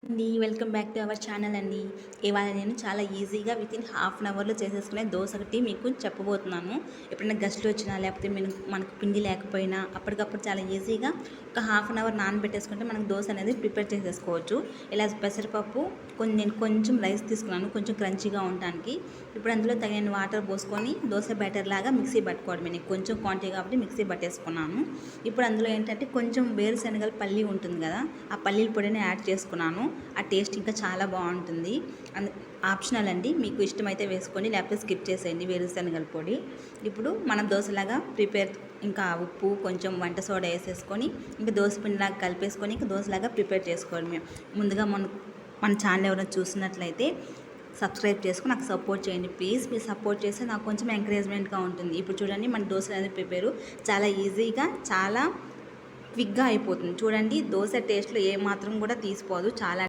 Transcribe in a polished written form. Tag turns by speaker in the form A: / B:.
A: అండి welcome back to our channel అండి. ఇవాళ నేను చాలా ఈజీగా వితిన్ హాఫ్ అన్ అవర్లో చేసేసుకునే దోశ ఒకటి మీకు చెప్పబోతున్నాను. ఎప్పుడైనా గెస్ట్లు వచ్చినా లేకపోతే మనకు పిండి లేకపోయినా అప్పటికప్పుడు చాలా ఈజీగా ఒక హాఫ్ అన్ అవర్ నానబెట్టేసుకుంటే మనకు దోశ అనేది ప్రిపేర్ చేసేసుకోవచ్చు. ఇలా పెసరపప్పు నేను కొంచెం రైస్ తీసుకున్నాను, కొంచెం క్రంచీగా ఉండడానికి. ఇప్పుడు అందులో తగిన వాటర్ పోసుకొని దోశ బ్యాటర్ లాగా మిక్సీ పట్టుకోవడమే. నేను కొంచెం క్వాంటిటీ కాబట్టి మిక్సీ పట్టేసుకున్నాను. ఇప్పుడు అందులో ఏంటంటే కొంచెం వేరుశనగల పల్లి ఉంటుంది కదా, ఆ పల్లీల పొడిని యాడ్ చేసుకున్నాను. ఆ టేస్ట్ ఇంకా చాలా బాగుంటుంది. ఆప్షనల్ అండి, మీకు ఇష్టమైతే వేసుకొని లేకపోతే స్కిప్ చేసేయండి వేరుశనగల పొడి. ఇప్పుడు మనం దోశలాగా ఇంకా ఉప్పు కొంచెం వంట సోడా వేసేసుకొని ఇంకా దోశ పిండిలాగా కలిపేసుకొని ఇంకా దోశలాగా ప్రిపేర్ చేసుకోవడమే. ముందుగా మన ఛానల్ ఎవరైనా చూసినట్లయితే సబ్స్క్రైబ్ చేసుకుని నాకు సపోర్ట్ చేయండి ప్లీజ్. మీరు సపోర్ట్ చేస్తే నాకు కొంచెం ఎంకరేజ్మెంట్గా ఉంటుంది. ఇప్పుడు చూడండి మన దోశ అనేది ప్రిపేరు చాలా ఈజీగా చాలా క్విక్గా అయిపోతుంది. చూడండి దోశ టేస్ట్లో ఏమాత్రం కూడా తీసిపోదు. చాలా